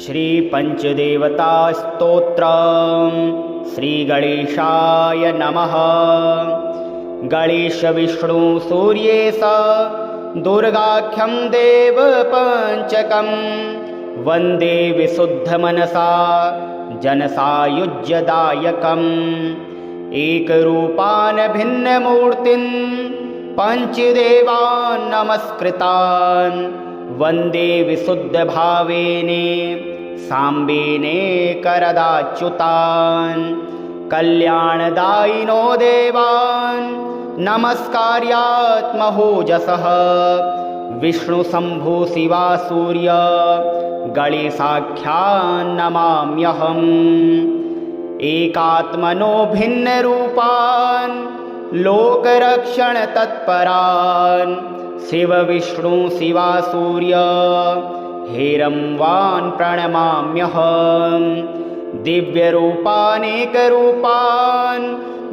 श्रीपञ्चदेवतास्तोत्रम् श्रीगणेशाय नमः। गणेशविष्णुसूर्येश दुर्गाख्यं देवपञ्चकं वन्दे विशुद्धमनसा जनसायुज्यदायकम्। एकरूपान् भिन्नमूर्तिं पञ्चदेवान् नमस्कृतान् वन्दे विशुद्धभावेने साम्बेने करदाच्युतान्। कल्याणदायिनो देवान् नमस्कार्यात्महोजसः विष्णुशम्भो शिवा सूर्य गणेशाख्यान् नमाम्यहम्। एकात्मनो भिन्नरूपान् लोकरक्षणतत्परान् शिव विष्णु शिवा सूर्य हेरम्बान् प्रणमाम्यहम्। दिव्यरूपानेकरूपान्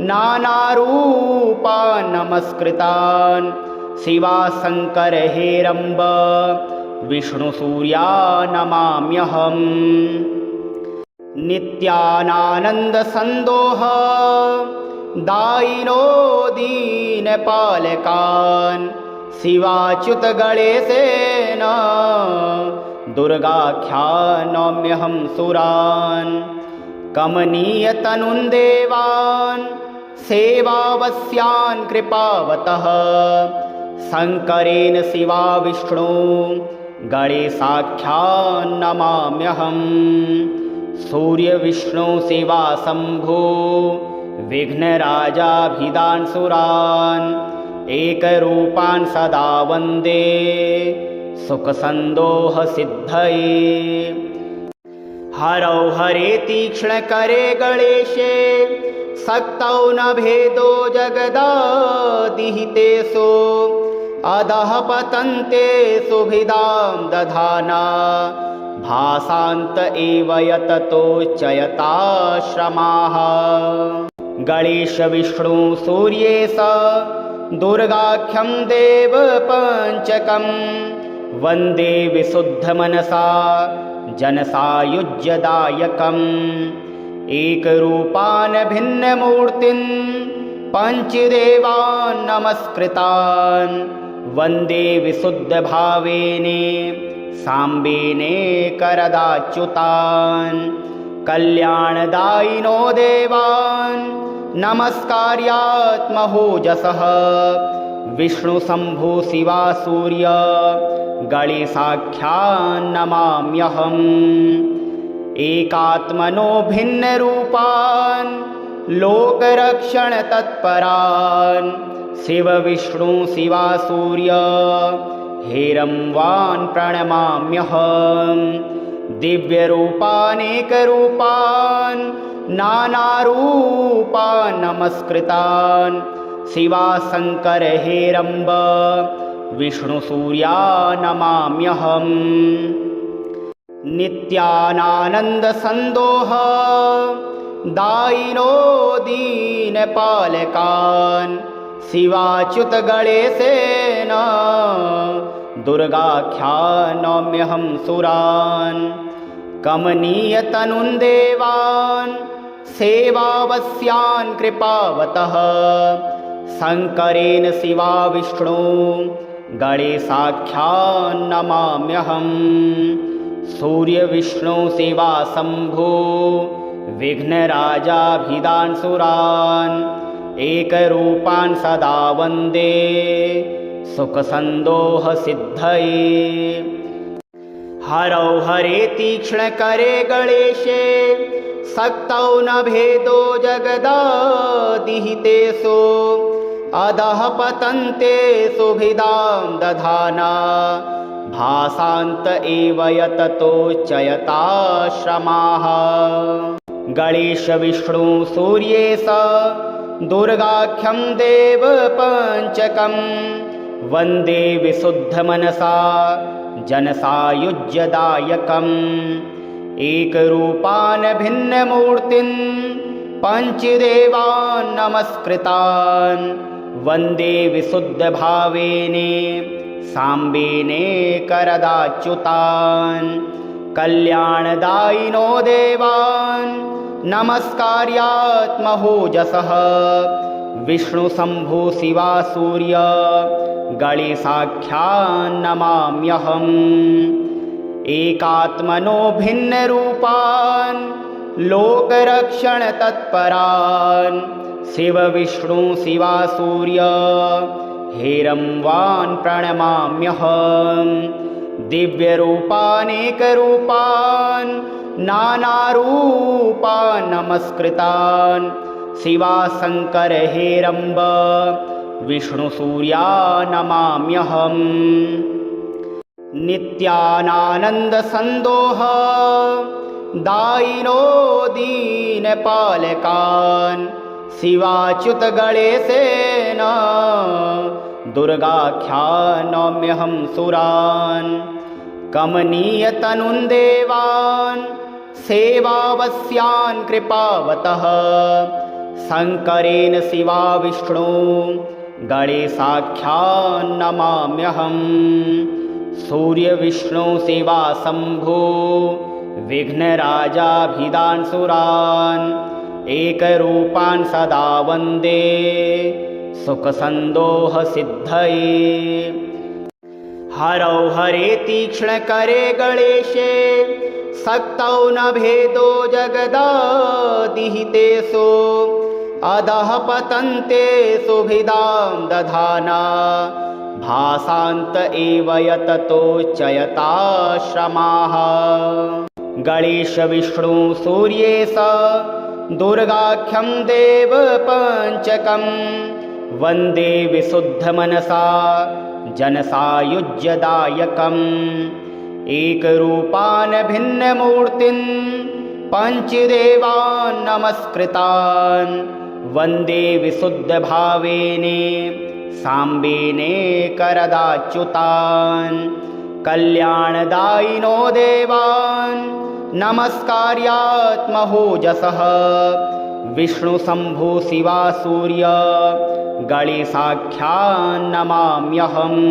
नानारूपान् नमस्कृतान् शिवा शङ्कर हेरम्ब विष्णुसूर्या नमाम्यहम्। नित्यानानन्दसन्दोह दायिनो दीनपालकान् शिवाच्युत गणेशेन दुर्गाख्यान् नौम्यहं सुरान्। कमनीयतनुन् देवान् सेवावस्यान् कृपावतः शङ्करेण शिवा विष्णु गणेशाख्यान् नमाम्यहम्। सूर्यविष्णु शिवा शम्भो विघ्नराजाभिधान् सुरान् एकरूपान् सदा वन्दे सुखसन्दोहसिद्धये। हरौ हरे तीक्ष्णकरे गणेशे शक्तौ न भेदो जगदादिहितेषु अधः पतन्ते सुभिदां दधाना भासान्त एव यततोच्चयताश्रमाः। गणेश विष्णु सूर्येश दुर्गाख्यं देवपञ्चकं वन्दे विशुद्धमनसा जनसायुज्यदायकम्। एकरूपान् भिन्नमूर्तिं पञ्चदेवान् नमस्कृतान् वन्दे विशुद्धभावेने साम्बेने करदाच्युतान्। कल्याणदायिनो देवान् नमस्कार्यात्महोजसः विष्णुशम्भो शिवा सूर्य गणेशाख्यान् नमाम्यहम्। एकात्मनो भिन्नरूपान् लोकरक्षणतत्परान् शिव विष्णु शिवा सूर्य हेरम्बान् प्रणमाम्यहम्। दिव्यरूपानेकरूपान् नानारूपान् नमस्कृतान् शिवा शङ्कर हेरम्ब विष्णुसूर्या नमाम्यहम्। नित्यानानन्दसन्दोह दायिनो दीनपालकान् शिवाच्युत गणेशेन दुर्गाख्यान् नौम्यहं सुरान्। कमनीयतनुन् देवान् सेवावस्यान् कृपावतः शङ्करेण शिवा विष्णु गणेशाख्यान् नमाम्यहम्। सूर्यविष्णु शिवा शम्भो विघ्नराजाभिधान् सुरान् एकरूपान् सदा वन्दे सुखसन्दोहसिद्धये। हरौ हरे तीक्ष्णकरे गणेशे शक्तौ न भेदो जगदादिहितेषु अधः पतन्ते सुभिदां दधाना भासान्त एव यततोच्चयताश्रमाः। गणेश विष्णु सूर्येश दुर्गाख्यं देवपञ्चकं वन्दे विशुद्धमनसा जनसायुज्यदायकम्। एकरूपान् भिन्नमूर्तिं पञ्चदेवान् नमस्कृतान् वन्दे विशुद्धभावेने साम्बेने करदाच्युतान्। कल्याणदायिनो देवान् नमस्कार्यात्महोजसः विष्णुशम्भो शिवा सूर्य गणेशाख्यान्नमाम्यहम् एकात्मनो भिन्नरूपान् लोकरक्षणतत्परान् शिव विष्णु शिवा सूर्य हेरम्बान् प्रणमाम्यहम् दिव्यरूपानेकरूपान् नानारूपान् नमस्कृतान् शिवाशङ्कर हेरम्ब विष्णुसूर्या नमाम्यहम् नित्यानानन्दसन्दोह दायिनो दीनपालकान् शिवाच्युत गणेशेन दुर्गाख्यानम्यहं सुरान् कमनीयतनुन् देवान् सेवावस्यान् कृपावतः शङ्करेण शिवा विष्णु गणेशाख्यान्नमाम्यहम् सूर्यविष्णु शिवा शम्भो विघ्नराजाभिधान् सुरान् एकरूपान् सदा वन्दे सुखसन्दोहसिद्धये हरौ हरे तीक्ष्णकरे गणेशे शक्तौ न भेदो जगदादिहितेषु अधः पतन्ते सुभिदां दधाना भासान्त एव यततोच्चयताश्रमाः गणेश विष्णु सूर्येश दुर्गाख्यं देव पञ्चकं वन्दे विशुद्धमनसा जनसायुज्यदायकम् एकरूपान् भिन्नमूर्तिन् पञ्चदेवान् नमस्कृतान् वन्दे विशुद्धभावेने साम्बेने करदाच्युतान् कल्याणदायिनो देवान् नमस्कार्यात्महोजसः विष्णुशम्भो शिवा सूर्य गणेशाख्यान्नमाम्यहम्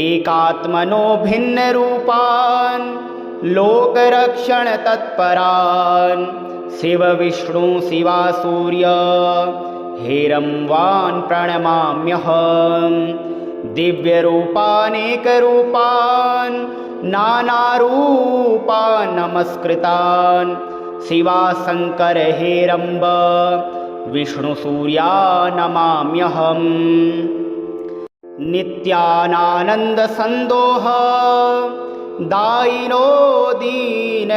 एकात्मनो भिन्नरूपान् लोकरक्षणतत्परान् शिव विष्णु शिवा सूर्य हेरम्बान् प्रणमाम्यहम् दिव्यरूपानेकरूपान् नानारूपान् नमस्कृतान् शिवाशङ्कर हेरम्ब विष्णुसूर्या नमाम्यहम् नित्यानानन्दसन्दोह दायिनो दीनपालकान्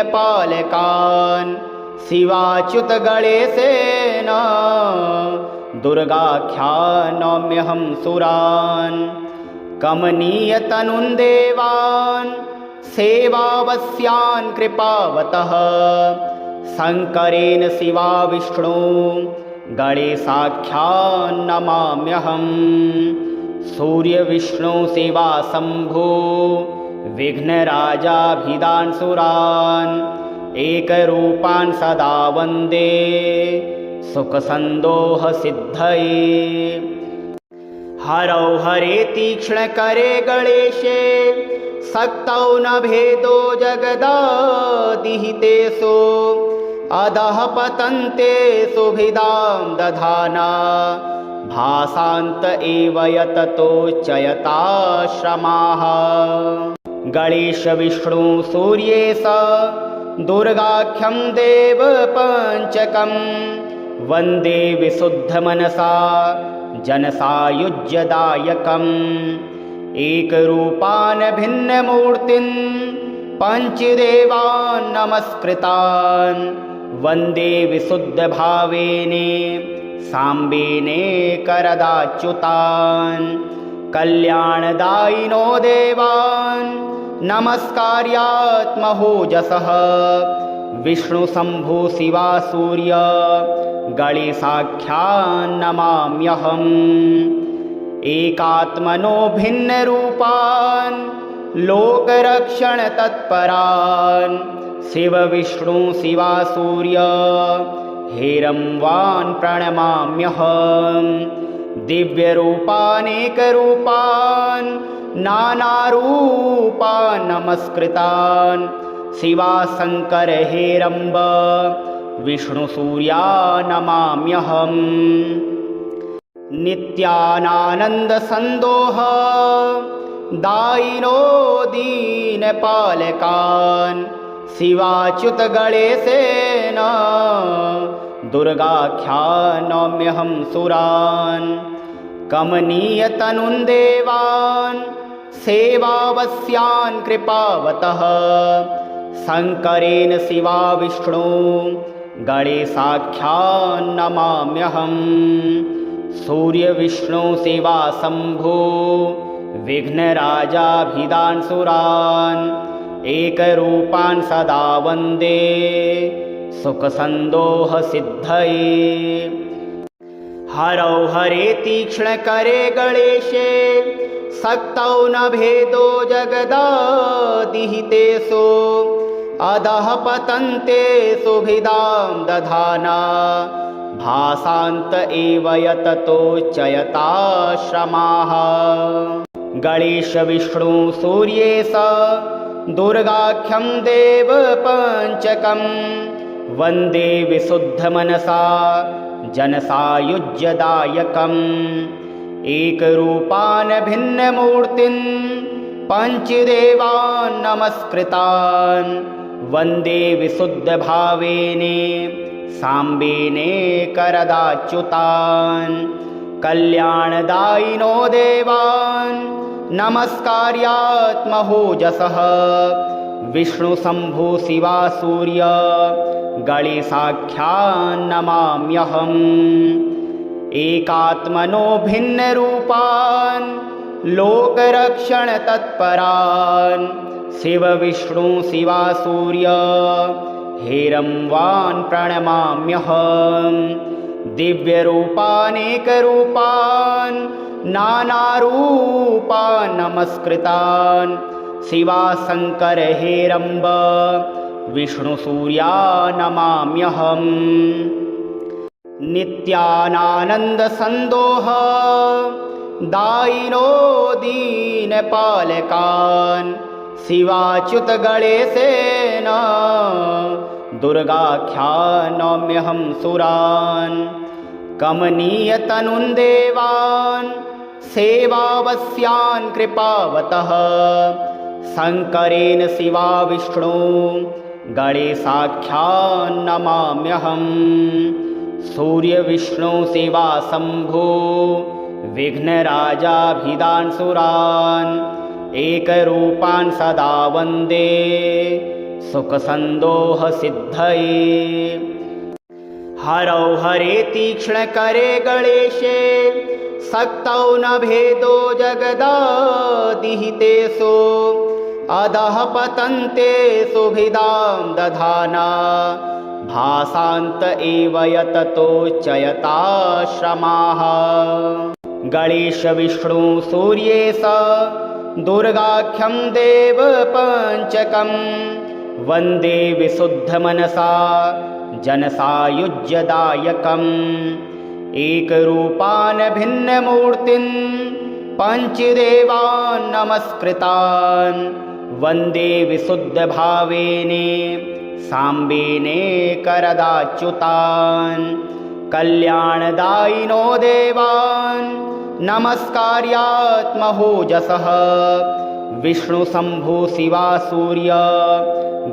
शिवाच्युत गणेशेन दुर्गाख्यानम्यहं सुरान् कमनीयतनुन् देवान् सेवावस्यान् कृपावतः शङ्करेण शिवा विष्णु गणेशाख्यान्नमाम्यहम् सूर्यविष्णु शिवा शम्भो विघ्नराजाभिधान् सुरान् एकरूपान् सदा वन्दे सुखसन्दोहसिद्धये हरौ हरे तीक्ष्णकरे गणेशे शक्तौ न भेदो जगदादिहितेषु अधः पतन्ते सुभिदां दधाना भासान्त एव यततोच्चयताश्रमाः गणेश विष्णु सूर्येश दुर्गाख्यं देव पञ्चकं वन्दे विशुद्धमनसा जनसायुज्यदायकम् एकरूपान् भिन्नमूर्तिन् पञ्चदेवान् नमस्कृतान् वन्दे विशुद्धभावेने साम्बेने करदाच्युतान् कल्याणदायिनो देवान् नमस्कार्यात्महोजसः विष्णुशम्भो शिवा सूर्य गणेशाख्यान्नमाम्यहम् एकात्मनो भिन्नरूपान् लोकरक्षणतत्परान् शिव विष्णु शिवा सूर्य हेरम्बान् प्रणमाम्यहम् दिव्यरूपानेकरूपान् नानारूपान् नमस्कृतान् शिवाशङ्कर हेरम्ब विष्णुसूर्या नमाम्यहम् नित्यानानन्दसन्दोह दायिनो दीनपालकान् शिवाच्युत गणेशेन दुर्गाख्यान् नौम्यहं सुरान् कमनीयतनुन् देवान् सेवावस्यान् कृपावतः शङ्करेण शिवा विष्णु गणेशाख्यान् नमाम्यहम् सूर्यविष्णु शिवा शम्भो विघ्नराजाभिधान् सुरान् एकरूपान् सदा वन्दे सुखसन्दोहसिद्धये हरौ हरे तीक्ष्णकरे गणेशे शक्तौ न भेदो जगदादिहितेषु अधः पतन्ते सुभिदां दधाना भासान्त एव यततोच्चयताश्रमाः गणेश विष्णु सूर्येश दुर्गाख्यं देव पञ्चकं वन्दे विशुद्धमनसा जनसायुज्यदायकम् एकरूपान् भिन्नमूर्तिन् पञ्चदेवान् नमस्कृतान् वन्दे विशुद्धभावेने साम्बेने करदाच्युतान् कल्याणदायिनो देवान् नमस्कार्यात्महोजसः विष्णुशम्भो शिवा सूर्य गणेशाख्यान् नमाम्यहम् एकात्मनो भिन्नरूपान् लोकरक्षणतत्परान् शिवविष्णु शिवा सूर्य हेरम्बान् प्रणमाम्यहम् दिव्यरूपानेकरूपान् नानारूपान् नमस्कृतान् शिवाशङ्कर हेरम्ब विष्णुसूर्या नमाम्यहम् नित्यानानन्दसन्दोह दायिनो दीनपालकान् शिवाच्युत गणेशेन दुर्गाख्यान् नौम्यहं सुरान् कमनीयतनुन् देवान् सेवावस्यान् कृपावतः शङ्करेण शिवा विष्णु गणेशाख्यान् नमाम्यहम् सूर्यविष्णु शिवा शम्भो विघ्नराजाभिधान् सुरान् एकरूपान् सदा वन्दे सुखसन्दोहसिद्धये हरौ हरे तीक्ष्णकरे गणेशे शक्तौ न भेदो जगदादिहितेषु अधः पतन्ते सुभिदां दधाना भासान्त एव यततोच्चयताश्रमाः गणेश विष्णु सूर्येश दुर्गाख्यं देव पञ्चकं वन्दे विशुद्धमनसा जनसायुज्यदायकम् एकरूपान् भिन्नमूर्तिन् पञ्चदेवान् नमस्कृतान् वन्दे विशुद्धभावेने साम्बेने करदाच्युतान् कल्याणदायिनो देवान् नमस्कार्यात्महोजसः विष्णुशम्भो शिवा सूर्य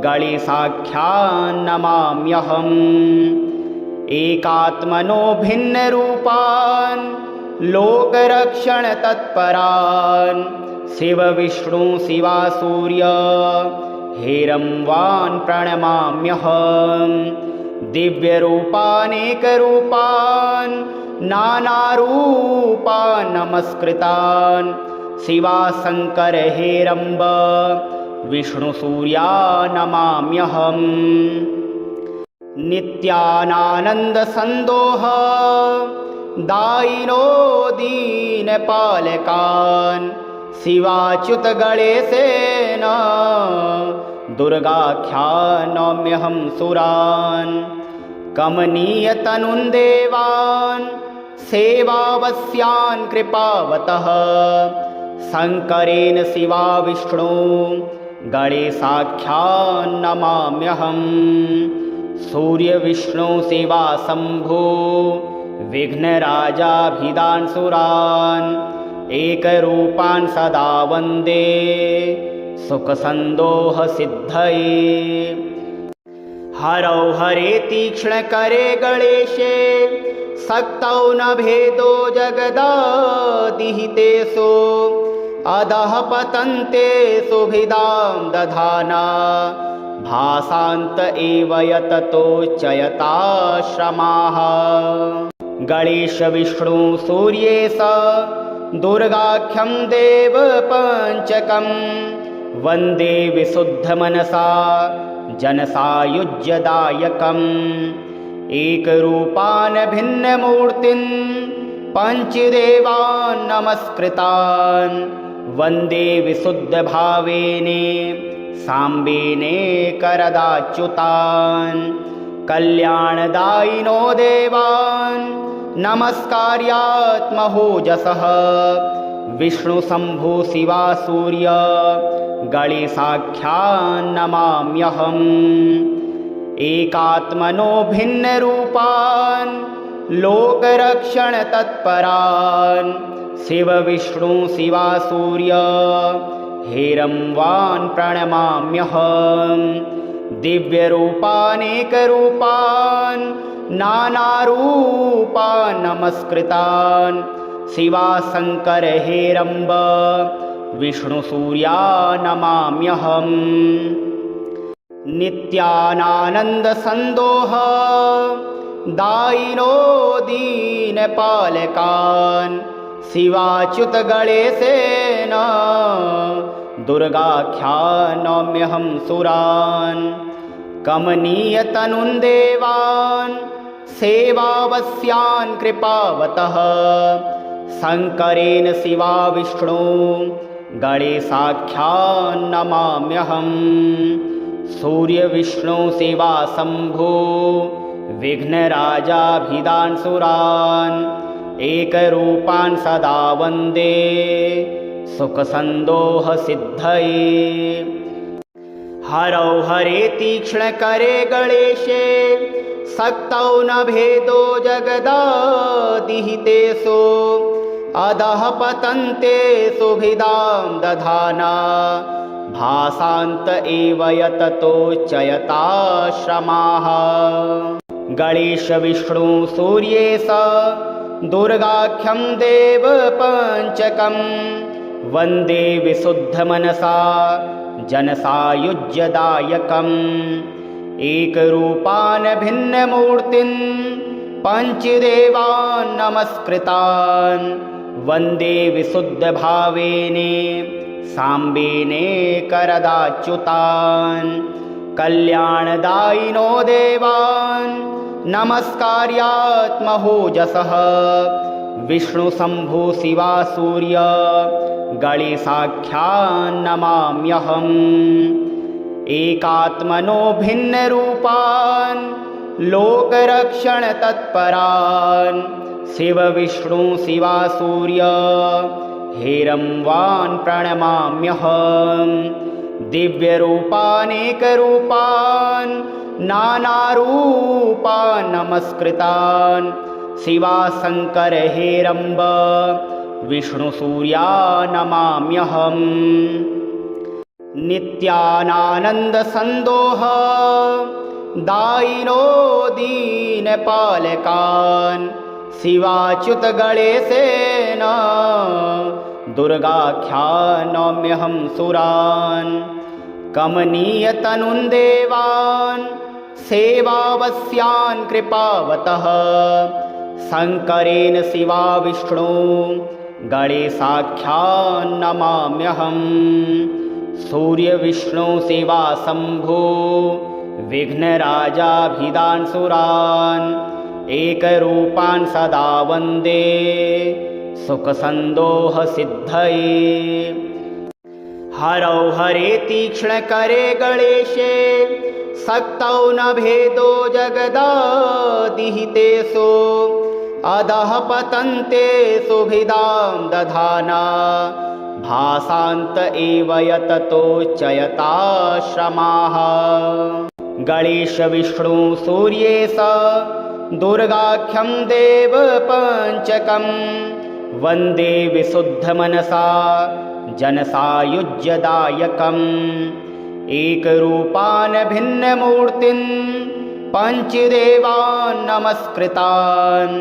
गणेशाख्यान् नमाम्यहम् एकात्मनो भिन्नरूपान् लोकरक्षणतत्परान् शिवविष्णु शिवा सूर्य हेरम्बान् प्रणमाम्यहम् दिव्यरूपानेकरूपान् नानारूपान् नमस्कृतान् शिवाशङ्कर हेरम्ब विष्णुसूर्या नमाम्यहम् नित्यानानन्दसन्दोह दायिनो दीनपालकान् शिवाच्युत गणेशेन दुर्गाख्यान् नौम्यहं सुरान् कमनीयतनुन् देवान् सेवावस्यान् कृपावतः शङ्करेण शिवा विष्णु गणेशाख्यान्नमाम्यहम् सूर्यविष्णुशिवाशम्भो विघ्नराजाभिधानसुरान् एकरूपान् सदा वन्दे सुखसन्दोहसिद्धये। हरौ हरे तीक्ष्णकरे गणेशे शक्तौ न भेदो जगदादिहितेषु अधः पतन्ते सुभिदां दधाना भासान्त एव यततोच्चयताश्रमाः। गणेश विष्णु सूर्येश दुर्गाख्यं देवपञ्चकं वन्दे विशुद्धमनसा जनसायुज्यदायकम्। एकरूपान् भिन्नमूर्तिन् पञ्चदेवान् नमस्कृतान् वन्दे विशुद्धभावेने साम्बेने करदाच्युतान्। कल्याणदायिनो देवान् नमस्कार्यात्महोजसः विष्णुशम्भो शिवा सूर्य गणेशाख्यान्नमाम्यहम्। एकात्मनो भिन्नरूपान् लोकरक्षणतत्परान् शिव विष्णु शिवा सूर्य हेरम्बान् प्रणमाम्यहम्। दिव्यरूपानेकरूपान् नानारूपान् नमस्कृतान् शिवाशङ्कर हेरम्ब विष्णुसूर्या नमाम्यहम्। नित्यानानन्दसन्दोह दायिनो दीनपालकान् शिवाच्युत गणेशेन दुर्गाख्यानम्यहं सुरान्। कमनीयतनुन् देवान् सेवावस्यान् कृपावतः शङ्करेण शिवा विष्णु गणेशाख्यान्नमाम्यहम्। सूर्यविष्णु शिवा शम्भो विघ्नराजाभिधानसुरान् एकरूपान् सदा वन्दे सुखसन्दोहसिद्धये। हरौ हरे तीक्ष्णकरे गणेशे शक्तौ न भेदो जगदादिहितेषु अधः पतन्ते सुभिदां दधाना भासान्त एव यततोच्चयताश्रमाः। गणेश विष्णु सूर्येश दुर्गाख्यं देवपञ्चकं वन्दे विशुद्धमनसा जनसायुज्यदायकम्। एकरूपान् भिन्नमूर्तिन् पञ्चदेवान् नमस्कृतान् वन्दे विशुद्धभावेने साम्बेने करदाच्युतान्। कल्याणदायिनो देवान् नमस्कार्यात्महोजसः विष्णुशम्भो शिवा सूर्य गणेशाख्यान्नमाम्यहम्। एकात्मनो भिन्नरूपान् लोकरक्षणतत्परान् शिव विष्णु शिवा सूर्य हेरम्बान् प्रणमाम्यहम्। दिव्यरूपानेकरूपान् नानारूपान् नमस्कृतान् शिवाशङ्कर हेरम्ब विष्णुसूर्या नमाम्यहम्। नित्यानानन्दसन्दोह दायिनो दीनपालकान् शिवाच्युत गणेशेन दुर्गाख्यानम्यहं सुरान्। कमनीयतनुन् देवान् सेवावस्यान् कृपावतः शङ्करेण शिवा विष्णु गणेशाख्यान्नमाम्यहम्। सूर्यविष्णु शिवा शम्भो विघ्नराजाभिधानसुरान् एकरूपान् सदा वन्दे सुखसन्दोहसिद्धये। हरौ हरे तीक्ष्णकरे गणेशे शक्तौ न भेदो जगदादिहितेषु अधः पतन्ते सुभिदां दधाना भासान्त एव यततोच्चयताश्रमाः गणेश विष्णु सूर्येश दुर्गाख्यं देव पञ्चकं वन्दे विशुद्धमनसा जनसायुज्यदायकम् एकरूपान् भिन्नमूर्तिन् पञ्चदेवान् नमस्कृतान्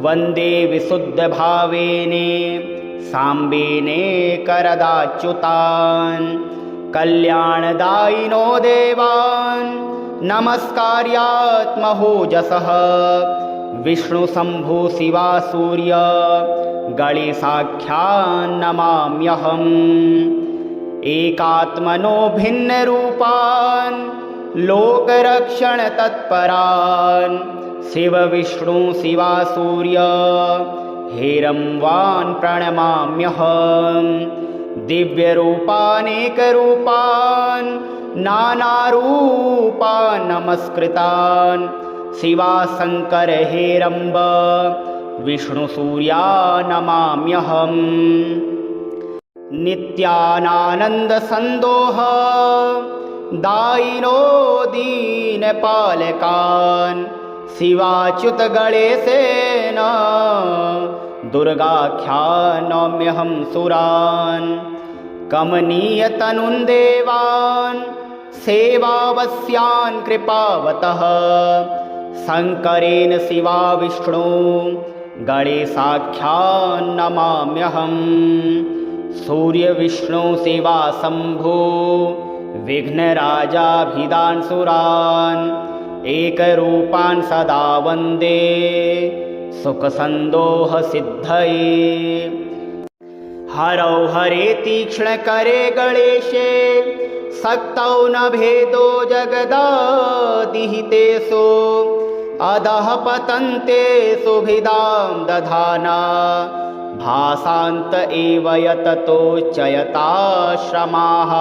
वन्दे विशुद्धभावेने साम्बेने करदाच्युतान् कल्याणदायिनो देवान् नमस्कार्यात्महोजसः विष्णुशम्भु शिवा सूर्य गणेशाख्यान् नमाम्यहम् एकात्मनो भिन्नरूपान् लोकरक्षणतत्परान् शिव विष्णु शिवा सूर्य हेरम्बान् प्रणमाम्यहम् दिव्यरूपानेकरूपान् नानारूपान् नमस्कृतान् शिवा शङ्कर हेरम्ब विष्णुसूर्या नमाम्यहम् नित्यानानन्दसन्दोह दायिनो दीनपालकान् शिवाच्युत गणेशेन दुर्गाख्यान् नौम्यहं सुरान् कमनीयतनुन् देवान् सेवावस्यान् कृपावतः शङ्करेण शिवा विष्णु गणेशाख्यान् नमाम्यहम् सूर्यविष्णु शिवा शम्भो विघ्नराजाभिधान् सुरान् एकरूपान् सदा वन्दे सुखसन्दोहसिद्धये हरौ हरे तीक्ष्णकरे गणेशे शक्तौ न भेदो जगदादिहितेषु अधः पतन्ते सुभिदां दधाना भासान्त एव यततोच्चयताश्रमाः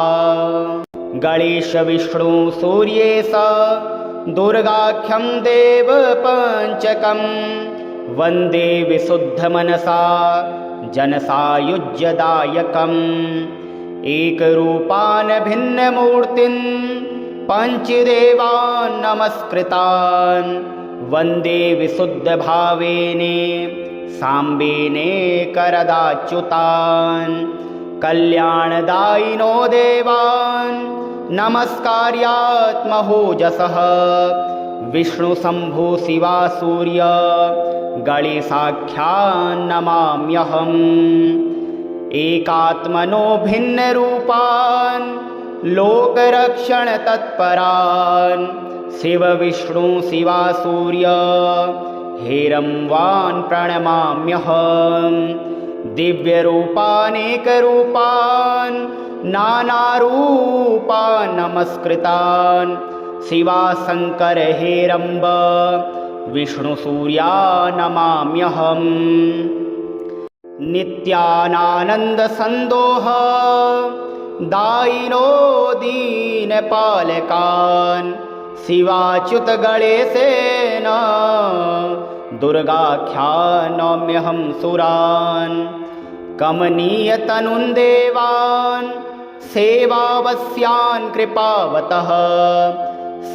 गणेश विष्णु सूर्येश दुर्गाख्यं देव पञ्चकं वन्दे विशुद्धमनसा जनसायुज्यदायकम् एकरूपान् भिन्नमूर्तिन् पञ्चदेवान् नमस्कृतान् वन्दे विशुद्धभावेने साम्बेने करदाच्युतान् कल्याणदायिनो देवान् नमस्कार्यात्महोजसः विष्णुशम्भु शिवा सूर्य गणेशाख्यान् नमाम्यहम् एकात्मनो भिन्नरूपान् लोकरक्षणतत्परान् शिव विष्णु शिवा सूर्य हेरम्बान् प्रणमाम्यहम् दिव्यरूपानेकरूपान् नानारूपान् नमस्कृतान् शिवा शङ्कर हेरम्ब विष्णुसूर्या नमाम्यहम् नित्यानानन्दसन्दोह दायिनो दीनपालकान् शिवाच्युत गणेशेन दुर्गाख्यान् नौम्यहं सुरान् कमनीयतनुन् देवान् सेवावस्यान् कृपावतः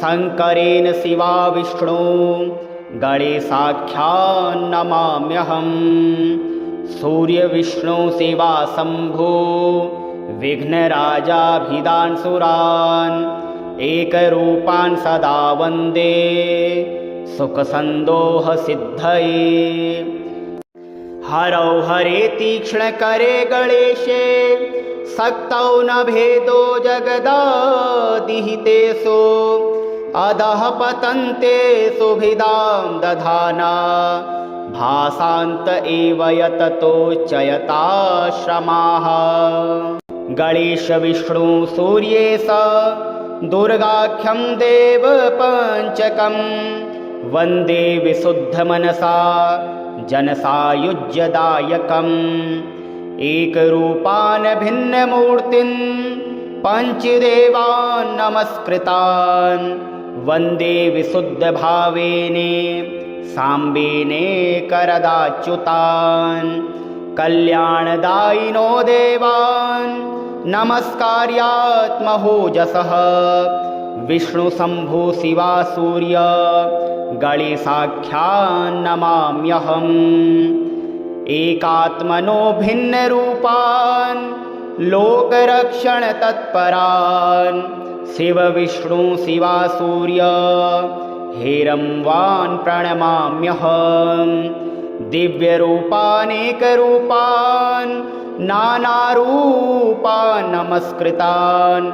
शङ्करेण शिवा विष्णु गणेशाख्यान् नमाम्यहम् सूर्यविष्णु शिवा शम्भो विघ्नराजाभिधान् सुरान् एकरूपान् सदा वन्दे सुखसन्दोहसिद्धये हरौ हरे तीक्ष्णकरे गणेशे शक्तौ न भेदो जगदादिहितेषु अधः पतन्ते सुभिदां दधाना भासान्त एव यततोच्चयताश्रमाः गणेश विष्णु सूर्येश दुर्गाख्यं देव पञ्चकं वन्दे विशुद्धमनसा जनसायुज्यदायकम् एकरूपान् भिन्नमूर्तिन् पञ्चदेवान् नमस्कृतान् वन्दे विशुद्धभावेने साम्बेने करदाच्युतान् कल्याणदायिनो देवान् नमस्कार्यात्महोजसः विष्णुशम्भो शिवा सूर्य गणेशाख्यान्नमाम्यहम् एकात्मनो भिन्नरूपान् लोकरक्षणतत्परान् शिव विष्णु शिवा सूर्य हेरम्बान् प्रणमाम्यहम् दिव्यरूपानेकरूपान् नानारूपान् नमस्कृतान्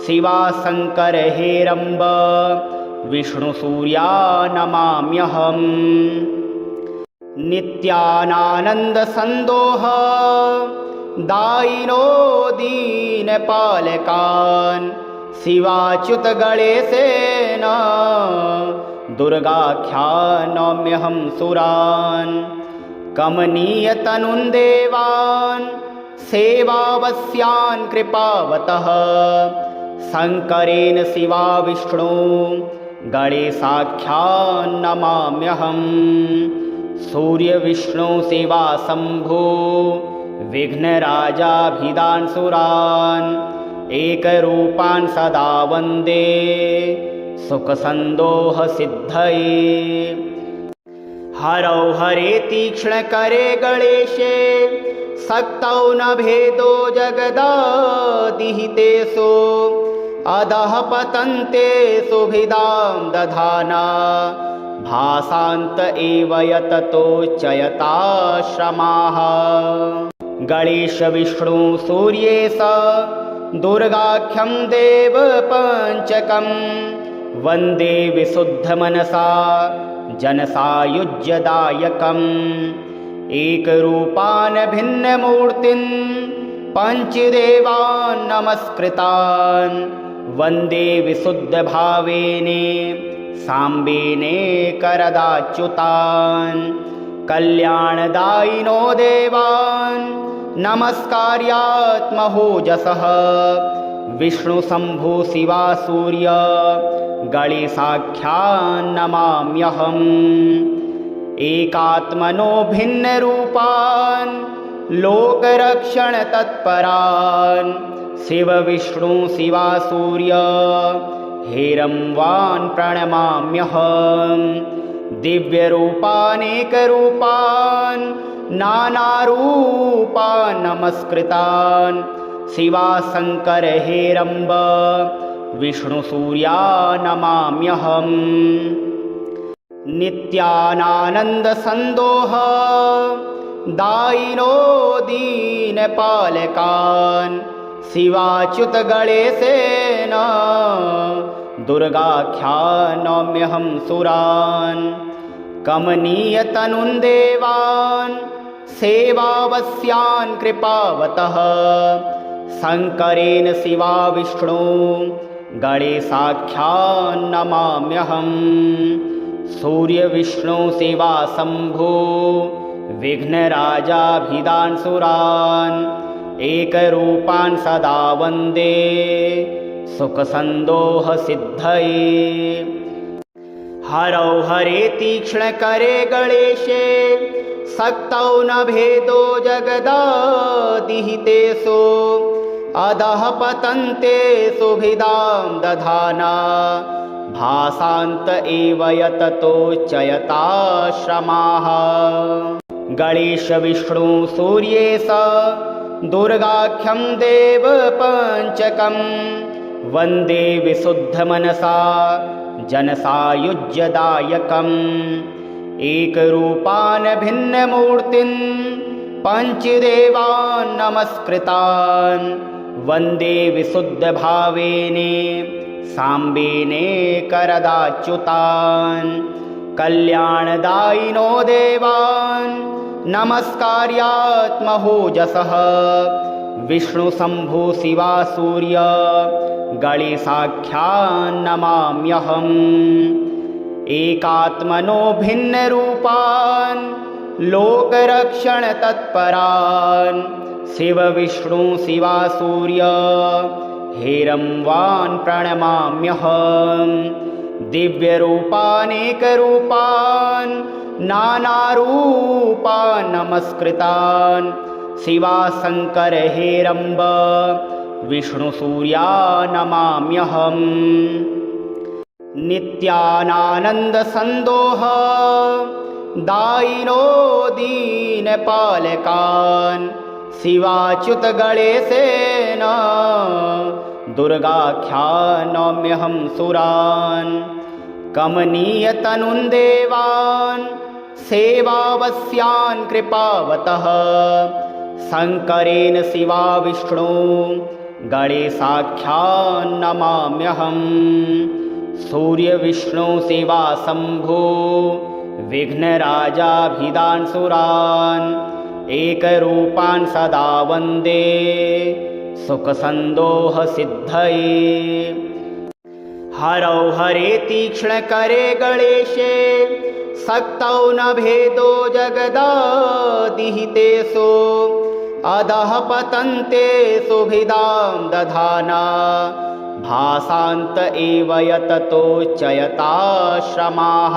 शिवा शङ्कर हेरम्ब विष्णुसूर्या नमाम्यहम् नित्यानानन्दसन्दोह दायिनो दीनपालकान् शिवाच्युत गणेशेन दुर्गाख्यानम्यहं सुरान् कमनीयतनुन् देवान् सेवावस्यान् कृपावतः शङ्करेण शिवा विष्णु गणेशाख्यान् नमाम्यहम् सूर्यविष्णु शिवा शम्भो विघ्नराजाभिधान् सुरान् एकरूपान् सदा वन्दे सुखसन्दोहसिद्धये हरौ हरे तीक्ष्णकरे गणेशे शक्तौ न भेदो जगदादिहितेषु अधः पतन्ते सुभिदां दधाना भासान्त एव यततोच्चयताश्रमाः गणेश विष्णु सूर्येश दुर्गाख्यं देवपञ्चकं वन्दे विशुद्धमनसा जनसायुज्यदायकम् एकरूपान् भिन्नमूर्तिन् पञ्चदेवान् नमस्कृतान् वन्दे विशुद्धभावेने साम्बेने करदाच्युतान् कल्याणदायिनो देवान् नमस्कार्यात्महोजसः विष्णुशम्भो शिवा सूर्य गणेशाख्यान् नमाम्यहम् एकात्मनो भिन्नरूपान् लोकरक्षणतत्परान् शिव विष्णु शिवा सूर्य हेरम्बान् प्रणमाम्यहम् दिव्यरूपानेकरूपान् नानारूपान् नमस्कृतान् शिवा शङ्कर हेरम्ब विष्णुसूर्या नमाम्यहम् नित्यानानन्दसन्दोह दायिनो दीनपालकान् शिवाच्युत गणेशेन दुर्गाख्यानम्यहं सुरान् कमनीयतनुन् देवान् सेवावस्यान् कृपावतः शङ्करेण शिवा विष्णु गणेशाख्यान् नमाम्यहम् सूर्यविष्णु शिवा शम्भो विघ्नराजाभिधान् सुरान् एकरूपान् सदा वन्दे सुखसन्दोहसिद्धये हरौ हरे तीक्ष्णकरे गणेशे शक्तौ न भेदो जगदादिहितेषु अधः पतन्ते सुभिदां दधाना भासान्त एव यततोच्चयताश्रमाः गणेश विष्णु सूर्येश दुर्गाख्यं देवपञ्चकं वन्दे विशुद्धमनसा जनसायुज्यदायकम् एकरूपान् भिन्नमूर्तिन् पञ्चदेवान् नमस्कृतान् वन्दे विशुद्धभावेने साम्बेने करदाच्युतान् कल्याणदायिनो देवान् नमस्कार्यात्महोजसः विष्णुशम्भो शिवा सूर्य गणेशाख्यान् नमाम्यहम् एकात्मनो भिन्नरूपान् लोकरक्षणतत्परान् शिव विष्णु शिवा सूर्य हेरम्बान् प्रणमाम्यहम् दिव्यरूपानेकरूपान् नानारूपान् नमस्कृतान् शिवाशङ्कर हेरम्ब विष्णुसूर्या नमाम्यहम्। नित्यानानन्दसन्दोह दायिनो दीनपालकान् शिवाच्युत गणेशेन दुर्गाख्यान् नौम्यहं सुरान्। कमनीयतनुन् देवान् सेवावस्यान् कृपावतः शङ्करेण शिवा विष्णु गणेशाख्यान् नमाम्यहम्। सूर्यविष्णु शिवा शम्भो विघ्नराजाभिधान् सुरान् एकरूपान् सदा वन्दे सुखसन्दोहसिद्धये। हरौ हरे तीक्ष्णकरे गणेशे शक्तौ न भेदो जगदादिहितेषु अधः पतन्ते सुभिदां दधाना भासान्त एव यततोच्चयताश्रमाः।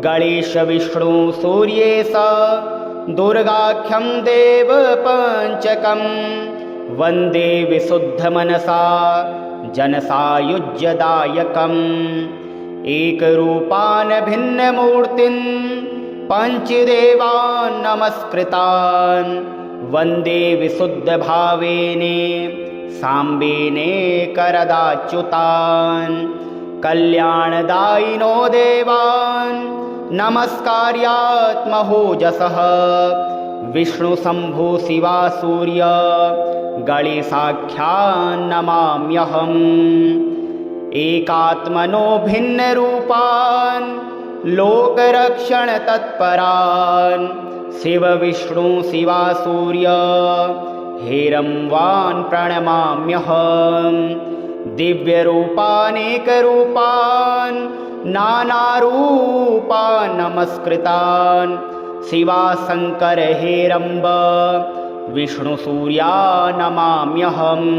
गणेश विष्णु सूर्येश दुर्गाख्यं देव पञ्चकं वन्दे विशुद्धमनसा जनसायुज्यदायकम्। एकरूपान् भिन्नमूर्तिन् पञ्चदेवान् नमस्कृतान् वन्दे विशुद्धभावेने साम्बेने करदाच्युतान्। कल्याणदायिनो देवान् नमस्कार्यात्महोजसः विष्णुशम्भो शिवा सूर्य गणेशाख्यान् नमाम्यहम्। एकात्मनो भिन्नरूपान् लोकरक्षणतत्परान् शिवविष्णु शिवा सूर्य हेरम्बान् प्रणमाम्यहम्। दिव्यरूपानेकरूपान् नानारूपान् नमस्कृतान् शिवाशङ्कर हेरम्ब विष्णुसूर्या नमाम्यहम्।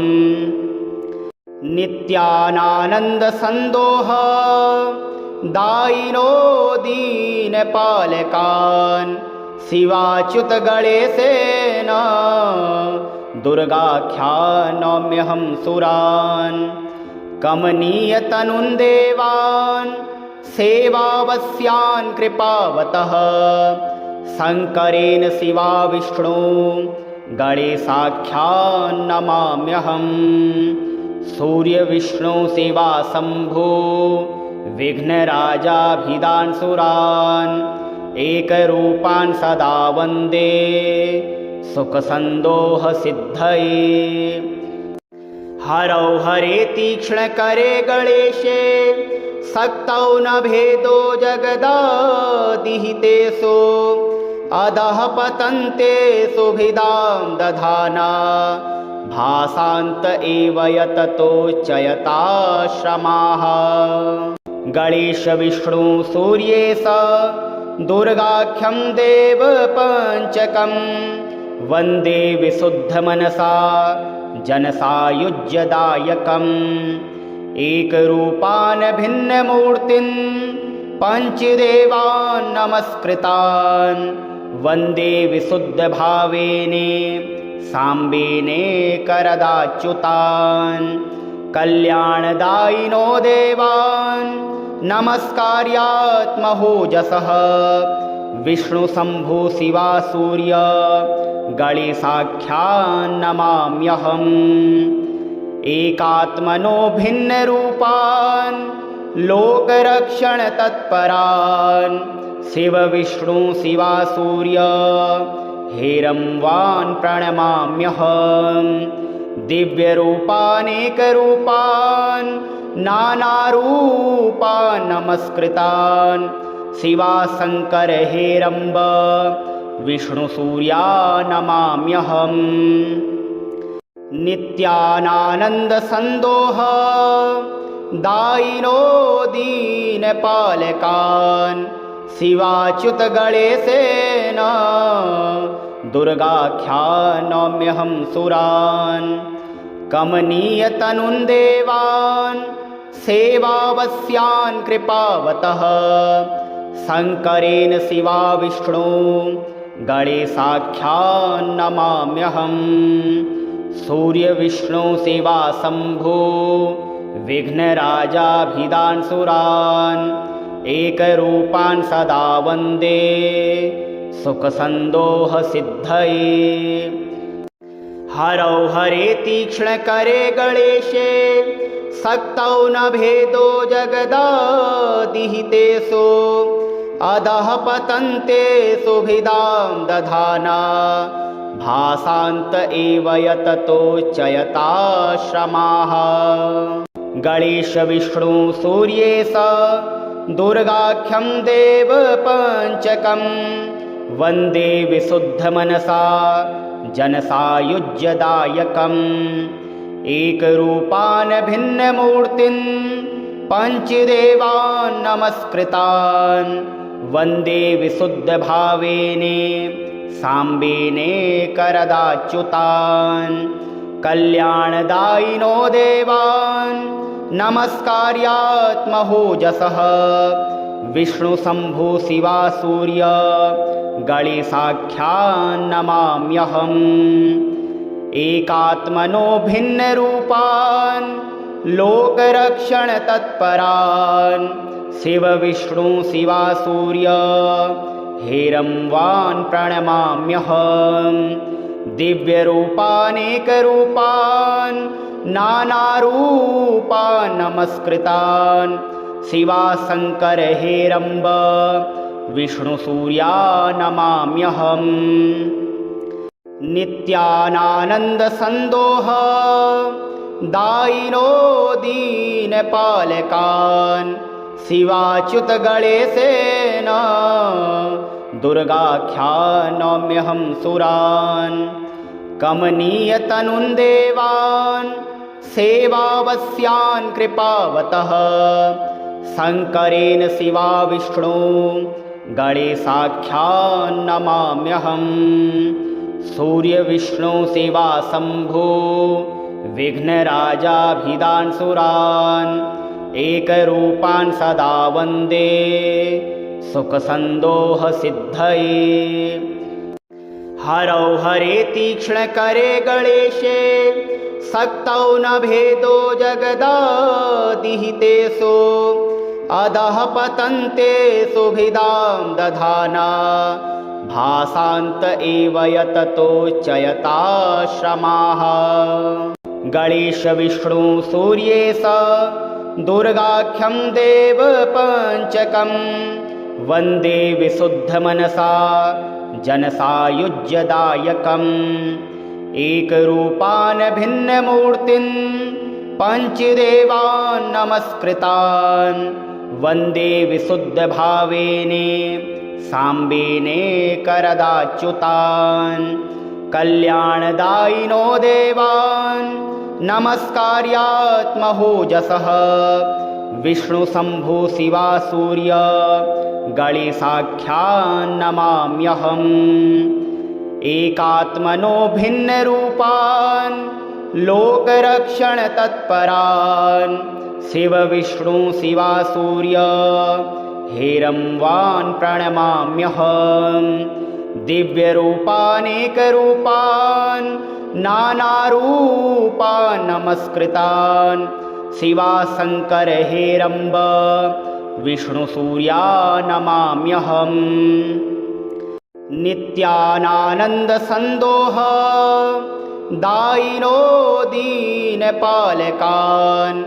नित्यानानन्दसन्दोह दायिनो दीनपालकान् शिवाच्युत गणेशेन दुर्गाख्यान् नौम्यहं सुरान्। कमनीयतनुन् देवान् सेवावस्यान् कृपावतः शङ्करेण शिवा विष्णु गणेशाख्यान् नमाम्यहम्। सूर्यविष्णु शिवा शम्भो विघ्नराजाभिधान् सुरान् एकरूपान् सदा वन्दे सुखसन्दोहसिद्धये। हरौ हरे तीक्ष्णकरे गणेशे शक्तौ न भेदो जगदादिहितेषु अधः पतन्ते सुभिदां दधाना भासान्त एव यततोच्चयताश्रमाः। गणेश विष्णु सूर्येश दुर्गाख्यं देव पञ्चकं वन्दे विशुद्धमनसा जनसायुज्यदायकम्। एकरूपान् भिन्नमूर्तिन् पञ्चदेवान् नमस्कृतान् वन्दे विशुद्धभावेने साम्बेने करदाच्युतान्। कल्याणदायिनो देवान् नमस्कार्यात्महोजसः विष्णुशम्भो शिवा सूर्य गणेशाख्यान् नमाम्यहम्। एकात्मनो भिन्नरूपान् लोकरक्षणतत्परान् शिवविष्णु शिवा सूर्य हेरम्बान् प्रणमाम्यहम्। दिव्यरूपानेकरूपान् नानारूपान् नमस्कृतान् शिवाशङ्कर हेरम्ब विष्णुसूर्या नमाम्यहम्। नित्यानानन्दसन्दोह दायिनो दीनपालकान् शिवाच्युत गणेशेन दुर्गाख्यान् नौम्यहं सुरान्। कमनीयतनुन् देवान् सेवावस्यान् कृपावतः शङ्करेण शिवा विष्णु गणेशाख्यान्नमाम्यहम् सूर्यविष्णु शिवा शम्भो विघ्नराजाभिधानसुरान् एकरूपान् सदा वन्दे सुखसन्दोहसिद्धये। हरौ हरे तीक्ष्णकरे गणेशे शक्तौ न भेदो जगदादिहितेषु अधः पतन्ते सुभिदां दधाना भासान्त एव यततोच्चयताश्रमाः। गणेश विष्णु सूर्येश दुर्गाख्यं देव पञ्चकं वन्दे विशुद्धमनसा जनसायुज्यदायकम् एकरूपान् भिन्नमूर्तिन् पञ्चदेवान् नमस्कृतान् वन्दे विशुद्धभावेने साम्बेने करदाच्युतान् कल्याणदायिनो देवान् नमस्कार्यात्महोजसः विष्णुशम्भो शिवा सूर्य गणेशाख्यान्नमाम्यहम् एकात्मनो भिन्नरूपान् लोकरक्षणतत्परान् शिवविष्णु शिवा सूर्य हेरम्बान् प्रणमाम्यहम् दिव्यरूपानेकरूपान् नानारूपान् नमस्कृतान् शिवा शङ्कर हेरम्ब विष्णुसूर्या नमाम्यहम् नित्यानानन्दसन्दोह दायिनो दीनपालकान् शिवाच्युत गणेशेन दुर्गाख्यानम्यहं सुरान् कमनीयतनुन् देवान् सेवावस्यान् कृपावतः शङ्करेण शिवा विष्णु गणेशाख्यान्नमाम्यहम् सूर्यविष्णु शिवा शम्भो विघ्नराजाभिधानसुरान् एकरूपान् सदा वन्दे सुखसन्दोहसिद्धये। हरौ हरे तीक्ष्णकरे गणेशे शक्तौ न भेदो जगदादिहितेषु अधः पतन्ते सुभिदां दधाना भासान्त एव यततोच्चयताश्रमाः। गणेश विष्णु सूर्येश दुर्गाख्यं देव पञ्चकं वन्दे विशुद्धमनसा जनसायुज्यदायकम् एकरूपान् भिन्नमूर्तिन् पञ्चदेवान् नमस्कृतान् वन्दे विशुद्धभावेने साम्बेने करदाच्युतान् कल्याणदायिनो देवान् नमस्कार्यात्महोजसः विष्णुशम्भो शिवा सूर्य गणेशाख्यान्नमाम्यहम् एकात्मनो भिन्नरूपान् लोकरक्षणतत्परान् शिवविष्णु शिवा सूर्य हेरम्बान् प्रणमाम्यहम् दिव्यरूपानेकरूपान् नानारूपान् नमस्कृतान् शिवा शङ्कर हेरम्ब विष्णुसूर्या नमाम्यहम् नित्यानानन्दसन्दोह दायिनो दीनपालकान्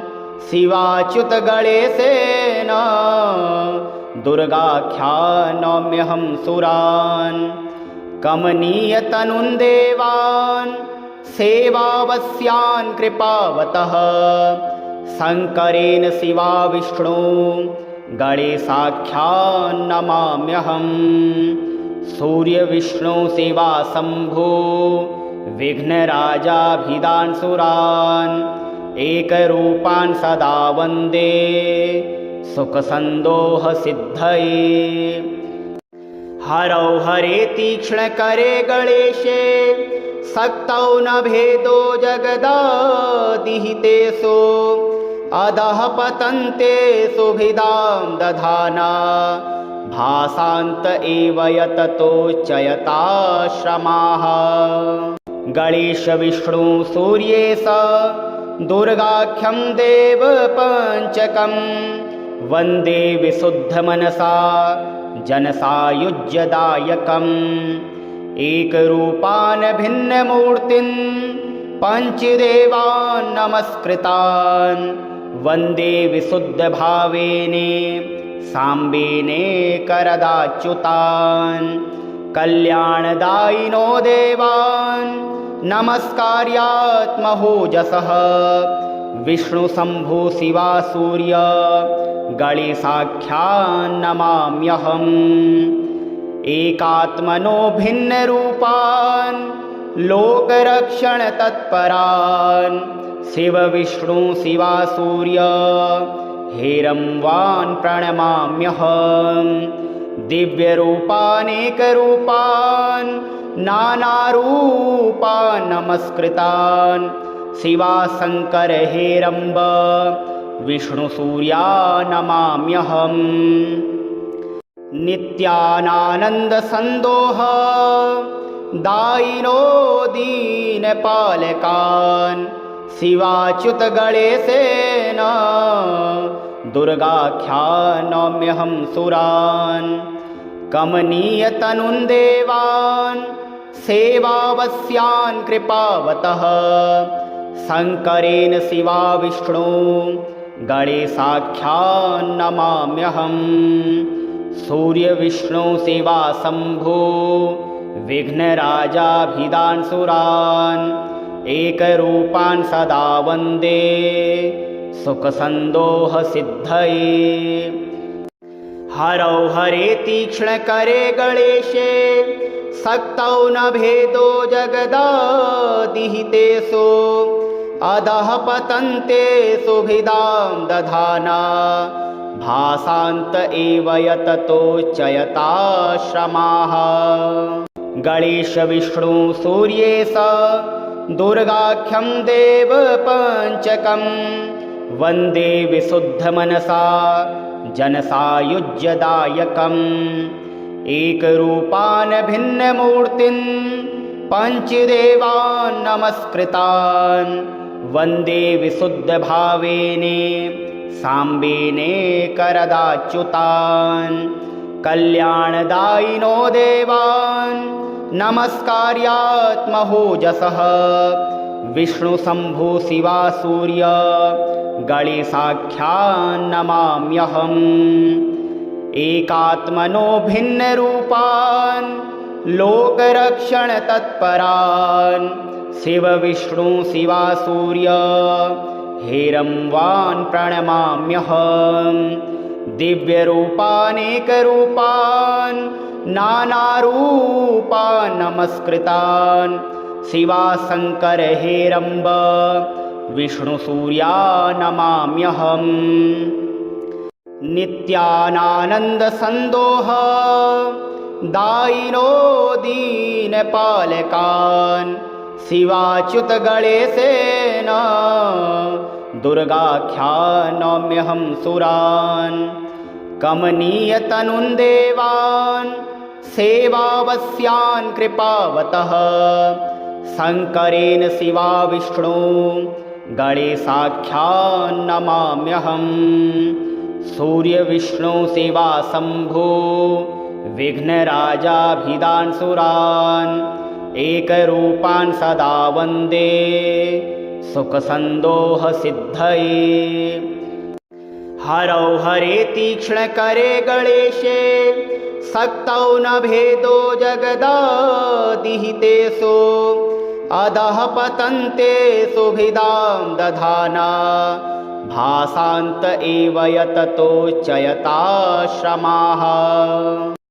शिवाच्युत गणेशेन दुर्गाख्यानम्यहं सुरान् कमनीयतनुन् देवान् सेवावस्यान् कृपावतः शङ्करेण शिवा विष्णु गणेशाख्यान्नमाम्यहम् सूर्यविष्णु शिवा शम्भो विघ्नराजाभिधानसुरान् एकरूपान् सदा वन्दे सुखसन्दोहसिद्धये। हरौ हरे तीक्ष्णकरे गणेशे शक्तौ न भेदो जगदादिहितेषु अधः पतन्ते सुभिदां दधाना भासान्त एव यततोच्यताश्रमाः गणेश विष्णु सूर्येश दुर्गाख्यं देव पञ्चकं वन्दे विशुद्धमनसा जनसायुज्यदायकम् एकरूपान् भिन्नमूर्तिन् पञ्चदेवान् नमस्कृतान् वन्दे विशुद्धभावेने साम्बेने करदाच्युतान् कल्याणदायिनो देवान् नमस्कार्यात्महोजसः विष्णुशम्भो शिवा सूर्य गणेशाख्यान् नमाम्यहम् एकात्मनो भिन्नरूपान् लोकरक्षणतत्परान् शिव विष्णु शिवा सूर्य हेरम्बान् प्रणमाम्यहम् दिव्यरूपानेकरूपान् नानारूपान् नमस्कृतान् शिवा शङ्कर हेरम्ब विष्णुसूर्या नमाम्यहम् नित्यानानन्दसन्दोह दायिनो दीनपालकान् शिवाच्युत गणेशेन दुर्गाख्यान् नौम्यहं सुरान् कमनीयतनुन् देवान् सेवावस्यान् कृपावतः शङ्करेण शिवा विष्णु गणेशाख्यान् नमाम्यहम् सूर्यविष्णु शिवा शम्भो विघ्नराजाभिधान् सुरान् एकरूपान् सदा वन्दे सुखसन्दोहसिद्धये हरौ हरे तीक्ष्णकरे गणेशे शक्तौ न भेदो जगदादिहितेषु अधः पतन्तेषु भिदां दधाना भासान्त एव यततोच्यताश्रमाः गणेश विष्णु सूर्येश दुर्गाख्यं देव पञ्चकं वन्दे विशुद्धमनसा जनसायुज्यदायकम् एकरूपान् भिन्नमूर्तिन् पञ्चदेवान् नमस्कृतान् वन्दे विशुद्धभावेने साम्बेने करदाच्युतान् कल्याणदायिनो देवान् नमस्कार्यात्महोजसः विष्णुशम्भो शिवा सूर्य गणेशाख्यान् नमाम्यहम् एकात्मनो भिन्नरूपान् लोकरक्षणतत्परान् शिव विष्णु शिवा सूर्य हेरम्बान् प्रणमाम्यहम् दिव्यरूपानेकरूपान् नानारूपान् नमस्कृतान् शिवा शङ्कर हेरम्ब विष्णुसूर्या नमाम्यहम् नित्यानानन्दसन्दोह दायिनो दीनपालकान् शिवाच्युत गणेशेन दुर्गाख्यान् नौम्यहं सुरान् कमनीयतनुन् देवान् सेवावस्यान् कृपावतः शङ्करेण शिवा विष्णु गणेशाख्यान् नमाम्यहम् सूर्यविष्णु शिवा शम्भो विघ्नराजाभिधान् सुरान् एकरूपान् सदा वन्दे सुखसन्दोहसिद्धये हरौ हरे तीक्ष्णकरे गणेशे शक्तौ न भेदो जगदादिहितेषु अधः पतन्तेषु भिदां दधाना भासान्त एव यततोच्यताश्रमाः